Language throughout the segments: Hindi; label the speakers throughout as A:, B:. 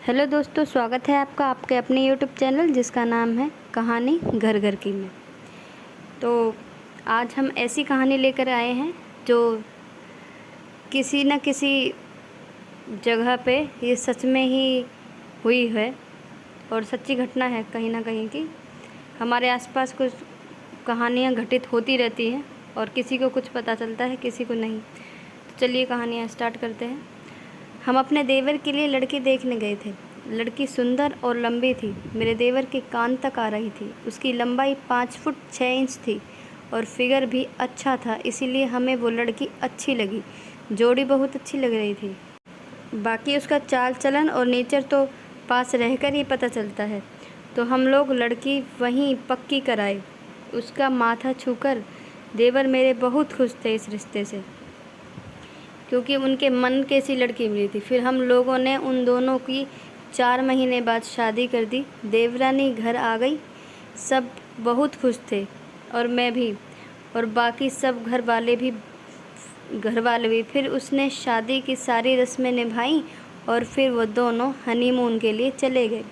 A: हेलो दोस्तों, स्वागत है आपका आपके अपने यूट्यूब चैनल जिसका नाम है कहानी घर घर की में। तो आज हम ऐसी कहानी लेकर आए हैं जो किसी न किसी जगह पे ये सच में ही हुई है और सच्ची घटना है कहीं ना कहीं की। हमारे आसपास कुछ कहानियाँ घटित होती रहती हैं और किसी को कुछ पता चलता है, किसी को नहीं। तो चलिए कहानियाँ स्टार्ट करते हैं। हम अपने देवर के लिए लड़की देखने गए थे। लड़की सुंदर और लंबी थी, मेरे देवर के कान तक आ रही थी। उसकी लंबाई 5 फुट 6 इंच थी और फिगर भी अच्छा था, इसीलिए हमें वो लड़की अच्छी लगी। जोड़ी बहुत अच्छी लग रही थी। बाकी उसका चाल चलन और नेचर तो पास रहकर ही पता चलता है। तो हम लोग लड़की वहीं पक्की कराए। उसका माथा छूकर देवर मेरे बहुत खुश थे इस रिश्ते से, क्योंकि उनके मन की सी लड़की मिली थी। फिर हम लोगों ने उन दोनों की 4 महीने बाद शादी कर दी। देवरानी घर आ गई, सब बहुत खुश थे और मैं भी, और बाकी सब घर वाले भी। फिर उसने शादी की सारी रस्में निभाई और फिर वो दोनों हनीमून के लिए चले गए।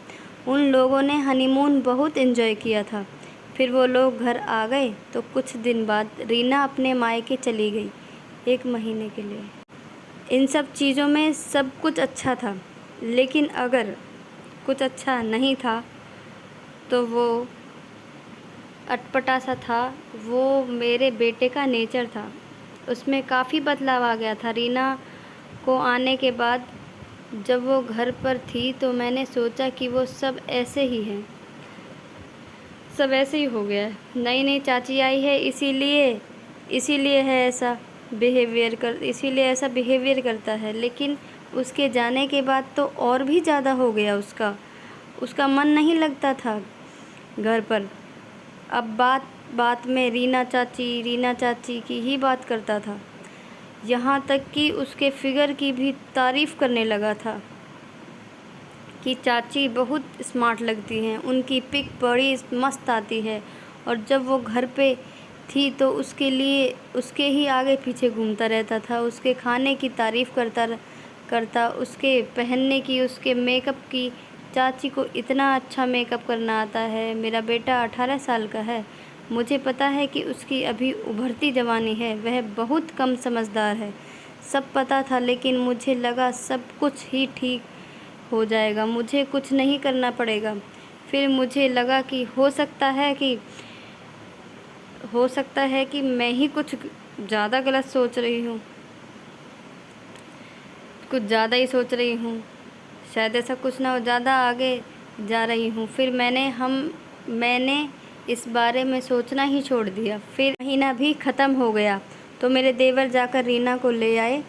A: उन लोगों ने हनीमून बहुत एंजॉय किया था। फिर वो लोग घर आ गए तो कुछ दिन बाद रीना अपने मायके चली गई 1 महीने के लिए। इन सब चीज़ों में सब कुछ अच्छा था, लेकिन अगर कुछ अच्छा नहीं था तो वो अटपटा सा था। वो मेरे बेटे का नेचर था, उसमें काफ़ी बदलाव आ गया था। रीना को आने के बाद जब वो घर पर थी तो मैंने सोचा कि वो सब ऐसे ही हैं, सब ऐसे ही हो गया है। नई नई चाची आई है, इसीलिए ऐसा बिहेवियर करता है। लेकिन उसके जाने के बाद तो और भी ज़्यादा हो गया। उसका मन नहीं लगता था घर पर। अब बात बात में रीना चाची की ही बात करता था। यहाँ तक कि उसके फिगर की भी तारीफ़ करने लगा था कि चाची बहुत स्मार्ट लगती हैं, उनकी पिक बड़ी मस्त आती है। और जब वो घर पे थी तो उसके ही आगे पीछे घूमता रहता था। उसके खाने की तारीफ़ करता, उसके पहनने की, उसके मेकअप की। चाची को इतना अच्छा मेकअप करना आता है। मेरा बेटा 18 साल का है। मुझे पता है कि उसकी अभी उभरती जवानी है, वह बहुत कम समझदार है। सब पता था, लेकिन मुझे लगा सब कुछ ही ठीक हो जाएगा, मुझे कुछ नहीं करना पड़ेगा। फिर मुझे लगा कि हो सकता है कि मैं ही कुछ ज़्यादा गलत सोच रही हूँ, कुछ ज़्यादा ही सोच रही हूँ। शायद ऐसा कुछ ना हो, ज़्यादा आगे जा रही हूँ। फिर मैंने इस बारे में सोचना ही छोड़ दिया। फिर महीना भी ख़त्म हो गया तो मेरे देवर जाकर रीना को ले आए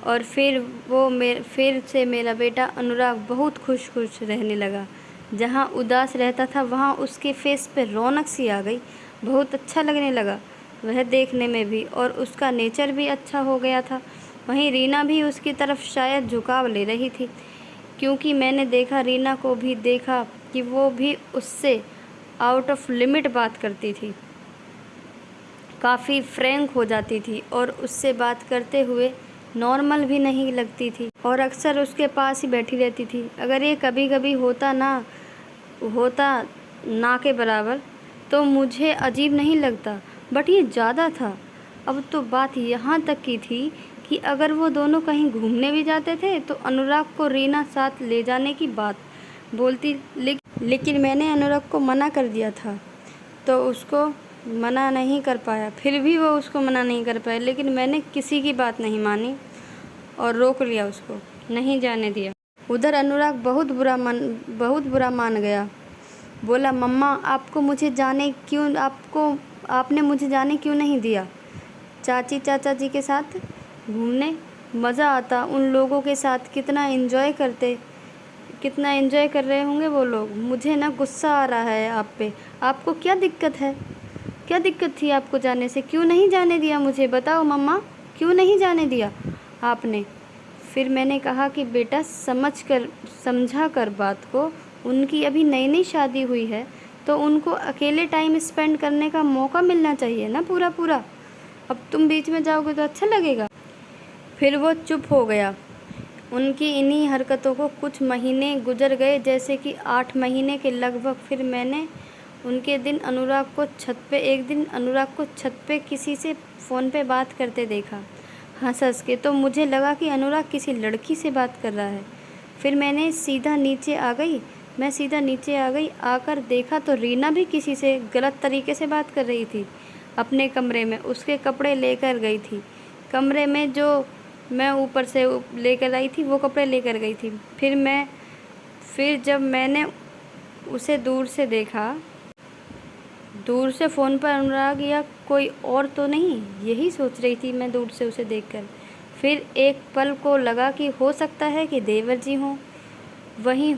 A: और फिर से मेरा बेटा अनुराग बहुत खुश रहने लगा। जहाँ उदास रहता था वहाँ उसके फेस पे रौनक सी आ गई। बहुत अच्छा लगने लगा वह देखने में भी, और उसका नेचर भी अच्छा हो गया था। वहीं रीना भी उसकी तरफ शायद झुकाव ले रही थी, क्योंकि मैंने देखा, रीना को भी देखा कि वो भी उससे आउट ऑफ लिमिट बात करती थी, काफ़ी फ्रैंक हो जाती थी और उससे बात करते हुए नॉर्मल भी नहीं लगती थी, और अक्सर उसके पास ही बैठी रहती थी। अगर ये कभी कभी होता ना के बराबर तो मुझे अजीब नहीं लगता, बट ये ज़्यादा था। अब तो बात यहाँ तक की थी कि अगर वो दोनों कहीं घूमने भी जाते थे तो अनुराग को रीना साथ ले जाने की बात बोलती, लेकिन मैंने अनुराग को मना कर दिया था तो उसको मना नहीं कर पाया। फिर भी वो उसको मना नहीं कर पाया, लेकिन मैंने किसी की बात नहीं मानी और रोक लिया, उसको नहीं जाने दिया। उधर अनुराग बहुत बुरा मान गया। बोला, मम्मा आपने मुझे जाने क्यों नहीं दिया चाचा जी के साथ घूमने? मज़ा आता उन लोगों के साथ, कितना एंजॉय कर रहे होंगे वो लोग। मुझे ना गुस्सा आ रहा है आप पे। आपको क्या दिक्कत है? क्या दिक्कत थी आपको जाने से? क्यों नहीं जाने दिया मुझे? बताओ मम्मा, क्यों नहीं जाने दिया आपने? फिर मैंने कहा कि बेटा समझा कर बात को। उनकी अभी नई शादी हुई है तो उनको अकेले टाइम स्पेंड करने का मौका मिलना चाहिए ना पूरा। अब तुम बीच में जाओगे तो अच्छा लगेगा। फिर वो चुप हो गया। उनकी इन्हीं हरकतों को कुछ महीने गुजर गए, जैसे कि 8 महीने के लगभग। फिर मैंने एक दिन अनुराग को छत पे किसी से फ़ोन पे बात करते देखा, हंस के। तो मुझे लगा कि अनुराग किसी लड़की से बात कर रहा है। फिर मैं सीधा नीचे आ गई। आकर देखा तो रीना भी किसी से गलत तरीके से बात कर रही थी अपने कमरे में। उसके कपड़े लेकर गई थी कमरे में, जो मैं ऊपर से लेकर आई थी वो कपड़े लेकर गई थी। फिर जब मैंने उसे दूर से देखा, दूर से फ़ोन पर अनुराग या कोई और तो नहीं, यही सोच रही थी मैं दूर से उसे देखकर। फिर एक पल को लगा कि हो सकता है कि देवर जी हों, वहीं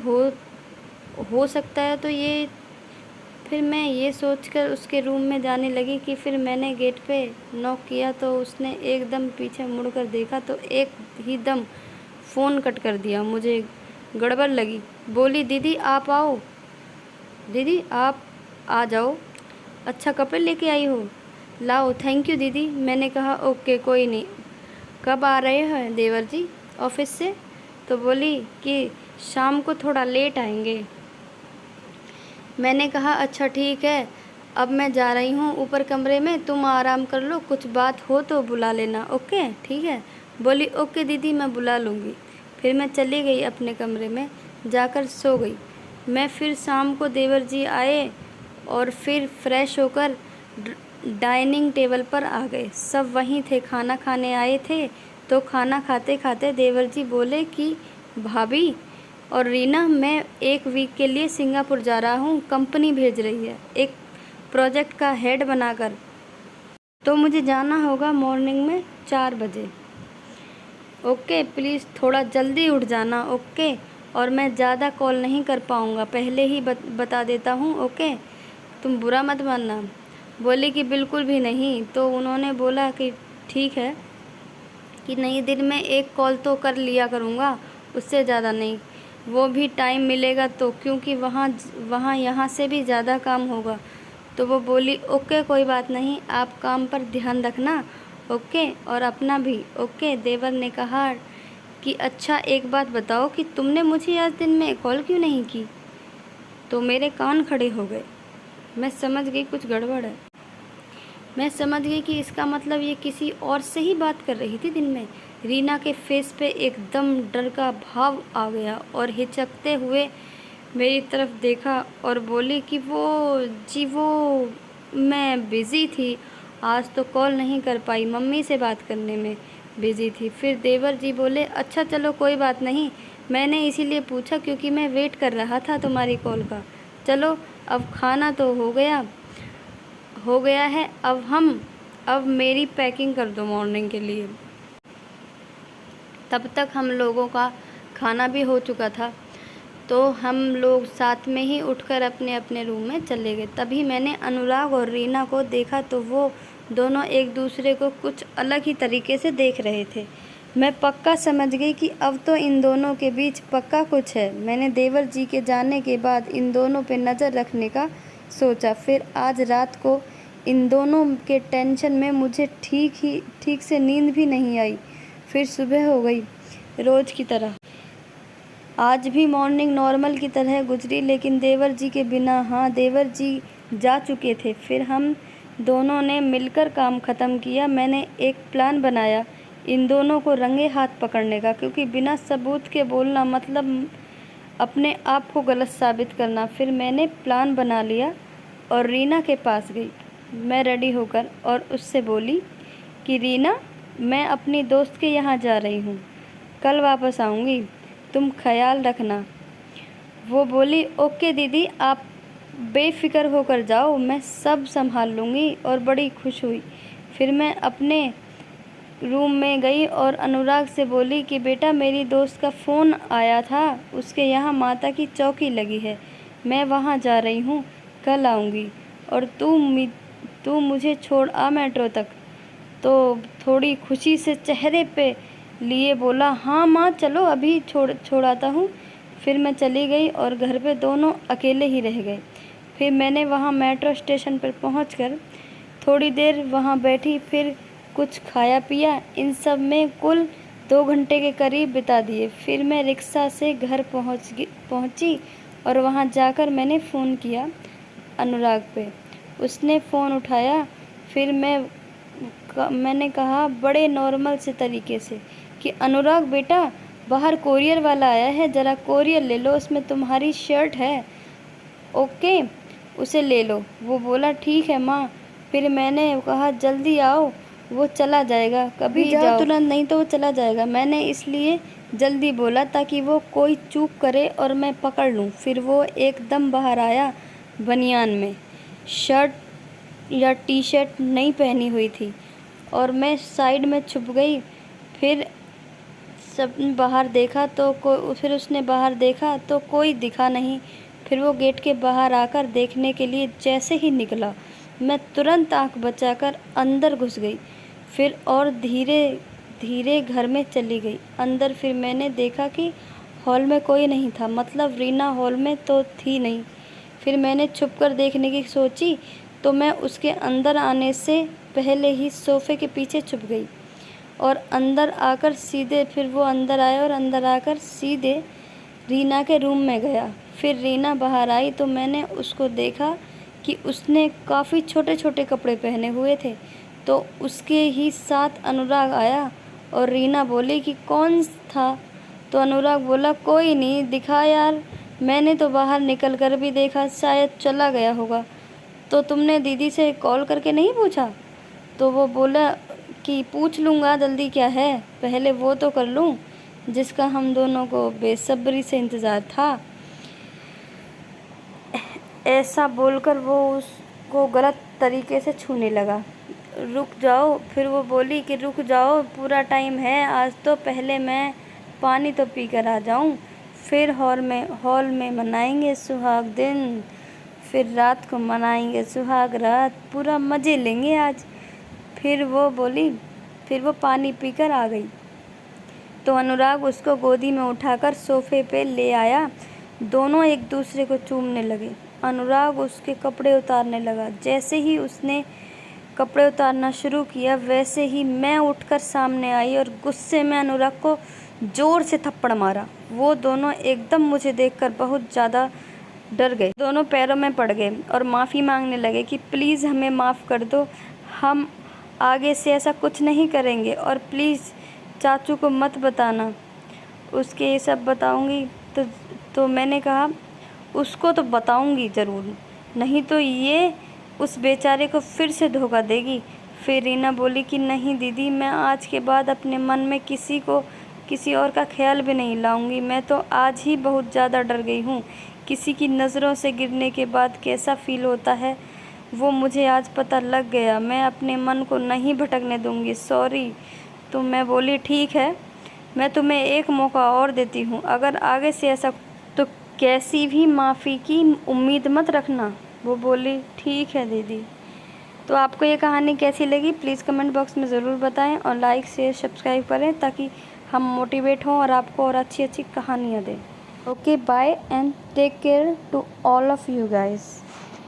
A: हो सकता है तो ये। फिर मैं ये सोचकर उसके रूम में जाने लगी कि फिर मैंने गेट पे नॉक किया तो उसने एकदम पीछे मुड़कर देखा तो एक ही दम फ़ोन कट कर दिया। मुझे गड़बड़ लगी, बोली दीदी आप आओ, दीदी आप आ जाओ, अच्छा कपड़े लेके आई हो, लाओ। थैंक यू दीदी। मैंने कहा ओके कोई नहीं। कब आ रहे हैं देवर जी ऑफिस से? तो बोली कि शाम को थोड़ा लेट आएंगे। मैंने कहा अच्छा ठीक है, अब मैं जा रही हूँ ऊपर कमरे में, तुम आराम कर लो, कुछ बात हो तो बुला लेना। ओके ठीक है। बोली ओके दीदी मैं बुला लूँगी। फिर मैं चली गई अपने कमरे में, जाकर सो गई। मैं फिर शाम को देवर जी आए और फिर फ्रेश होकर डाइनिंग टेबल पर आ गए। सब वहीं थे, खाना खाने आए थे। तो खाना खाते खाते देवर जी बोले कि भाभी और रीना, मैं 1 वीक के लिए सिंगापुर जा रहा हूँ, कंपनी भेज रही है एक प्रोजेक्ट का हेड बनाकर, तो मुझे जाना होगा मॉर्निंग में 4 बजे। ओके प्लीज़ थोड़ा जल्दी उठ जाना। ओके, और मैं ज़्यादा कॉल नहीं कर पाऊँगा, पहले ही बता देता हूँ। ओके, तुम बुरा मत मानना। बोली कि बिल्कुल भी नहीं। तो उन्होंने बोला कि ठीक है, कि नहीं दिन में 1 कॉल तो कर लिया करूँगा, उससे ज़्यादा नहीं, वो भी टाइम मिलेगा तो, क्योंकि वहाँ यहाँ से भी ज़्यादा काम होगा। तो वो बोली ओके कोई बात नहीं, आप काम पर ध्यान रखना। ओके, और अपना भी। ओके। देवर ने कहा कि अच्छा एक बात बताओ कि तुमने मुझे आज दिन में कॉल क्यों नहीं की? तो मेरे कान खड़े हो गए। मैं समझ गई कुछ गड़बड़ है। मैं समझ गई कि इसका मतलब ये किसी और से ही बात कर रही थी दिन में। रीना के फेस पे एकदम डर का भाव आ गया और हिचकते हुए मेरी तरफ देखा और बोली कि वो मैं बिज़ी थी, आज तो कॉल नहीं कर पाई, मम्मी से बात करने में बिज़ी थी। फिर देवर जी बोले अच्छा चलो कोई बात नहीं, मैंने इसीलिए पूछा क्योंकि मैं वेट कर रहा था तुम्हारी कॉल का। चलो अब खाना तो हो गया है, अब मेरी पैकिंग कर दो मॉर्निंग के लिए। तब तक हम लोगों का खाना भी हो चुका था, तो हम लोग साथ में ही उठकर अपने अपने रूम में चले गए। तभी मैंने अनुराग और रीना को देखा तो वो दोनों एक दूसरे को कुछ अलग ही तरीके से देख रहे थे। मैं पक्का समझ गई कि अब तो इन दोनों के बीच पक्का कुछ है। मैंने देवर जी के जाने के बाद इन दोनों पे नज़र रखने का सोचा। फिर आज रात को इन दोनों के टेंशन में मुझे ठीक से नींद भी नहीं आई। फिर सुबह हो गई रोज़ की तरह। आज भी मॉर्निंग नॉर्मल की तरह गुजरी, लेकिन देवर जी के बिना। हाँ, देवर जी जा चुके थे। फिर हम दोनों ने मिलकर काम ख़त्म किया। मैंने एक प्लान बनाया इन दोनों को रंगे हाथ पकड़ने का, क्योंकि बिना सबूत के बोलना मतलब अपने आप को गलत साबित करना। फिर मैंने प्लान बना लिया और रीना के पास गई मैं रेडी होकर, और उससे बोली कि रीना, मैं अपनी दोस्त के यहाँ जा रही हूँ, कल वापस आऊँगी, तुम ख्याल रखना। वो बोली ओके दीदी, आप बेफ़िक्र होकर जाओ, मैं सब संभाल लूँगी, और बड़ी खुश हुई। फिर मैं अपने रूम में गई और अनुराग से बोली कि बेटा मेरी दोस्त का फ़ोन आया था, उसके यहाँ माता की चौकी लगी है, मैं वहाँ जा रही हूँ, कल आऊँगी, और तू मुझे छोड़ आ मेट्रो तक। तो थोड़ी खुशी से चेहरे पे लिए बोला हाँ माँ चलो अभी छोड़ाता हूँ। फिर मैं चली गई और घर पे दोनों अकेले ही रह गए। फिर मैंने वहाँ मेट्रो स्टेशन पर पहुँचकर थोड़ी देर वहाँ बैठी, फिर कुछ खाया पिया। इन सब में कुल 2 घंटे के करीब बिता दिए। फिर मैं रिक्शा से घर पहुंची और वहां जाकर मैंने फ़ोन किया अनुराग पे। उसने फ़ोन उठाया। फिर मैंने कहा बड़े नॉर्मल से तरीके से कि अनुराग बेटा, बाहर कोरियर वाला आया है, ज़रा कोरियर ले लो, उसमें तुम्हारी शर्ट है, ओके, उसे ले लो। वो बोला ठीक है माँ। फिर मैंने कहा जल्दी आओ, वो चला जाएगा, कभी जाओ तुरंत, नहीं तो वो चला जाएगा। मैंने इसलिए जल्दी बोला ताकि वो कोई चूक करे और मैं पकड़ लूँ। फिर वो एकदम बाहर आया, बनियान में, शर्ट या टी शर्ट नहीं पहनी हुई थी, और मैं साइड में छुप गई। फिर फिर उसने बाहर देखा तो कोई दिखा नहीं। फिर वो गेट के बाहर आकर देखने के लिए जैसे ही निकला, मैं तुरंत आंख बचाकर अंदर घुस गई। फिर और धीरे धीरे घर में चली गई अंदर। फिर मैंने देखा कि हॉल में कोई नहीं था, मतलब रीना हॉल में तो थी नहीं। फिर मैंने छुपकर देखने की सोची तो मैं उसके अंदर आने से पहले ही सोफ़े के पीछे छुप गई और अंदर आकर सीधे फिर वो अंदर आया और अंदर आकर सीधे रीना के रूम में गया। फिर रीना बाहर आई तो मैंने उसको देखा कि उसने काफ़ी छोटे छोटे कपड़े पहने हुए थे। तो उसके ही साथ अनुराग आया और रीना बोली कि कौन था? तो अनुराग बोला कोई नहीं दिखा यार, मैंने तो बाहर निकल कर भी देखा, शायद चला गया होगा। तो तुमने दीदी से कॉल करके नहीं पूछा? तो वो बोला कि पूछ लूँगा, जल्दी क्या है, पहले वो तो कर लूँ जिसका हम दोनों को बेसब्री से इंतज़ार था। ऐसा बोलकर वो उसको गलत तरीके से छूने लगा। रुक जाओ। फिर वो बोली कि रुक जाओ, पूरा टाइम है आज तो, पहले मैं पानी तो पी कर आ जाऊँ, फिर हॉल में मनाएंगे सुहाग दिन, फिर रात को मनाएंगे सुहाग रात, पूरा मज़े लेंगे आज। फिर वो पानी पीकर आ गई तो अनुराग उसको गोदी में उठाकर सोफ़े पे ले आया। दोनों एक दूसरे को चूमने लगे। अनुराग उसके कपड़े उतारने लगा। जैसे ही उसने कपड़े उतारना शुरू किया वैसे ही मैं उठकर सामने आई और गुस्से में अनुराग को ज़ोर से थप्पड़ मारा। वो दोनों एकदम मुझे देखकर बहुत ज़्यादा डर गए, दोनों पैरों में पड़ गए और माफ़ी मांगने लगे कि प्लीज़ हमें माफ़ कर दो, हम आगे से ऐसा कुछ नहीं करेंगे, और प्लीज़ चाचू को मत बताना, उसके ये सब बताऊंगी। तो मैंने कहा उसको तो बताऊंगी ज़रूर, नहीं तो ये उस बेचारे को फिर से धोखा देगी। फिर रीना बोली कि नहीं दीदी, मैं आज के बाद अपने मन में किसी और का ख्याल भी नहीं लाऊंगी। मैं तो आज ही बहुत ज़्यादा डर गई हूँ। किसी की नज़रों से गिरने के बाद कैसा फ़ील होता है वो मुझे आज पता लग गया। मैं अपने मन को नहीं भटकने दूंगी, सॉरी। तो मैं बोली ठीक है, मैं तुम्हें एक मौका और देती हूँ, अगर आगे से ऐसा तो कैसी भी माफ़ी की उम्मीद मत रखना। वो बोली ठीक है दीदी। तो आपको ये कहानी कैसी लगी प्लीज़ कमेंट बॉक्स में ज़रूर बताएं और लाइक शेयर सब्सक्राइब करें ताकि हम मोटिवेट हों और आपको और अच्छी अच्छी कहानियाँ दें। Okay bye and take care to all of you guys.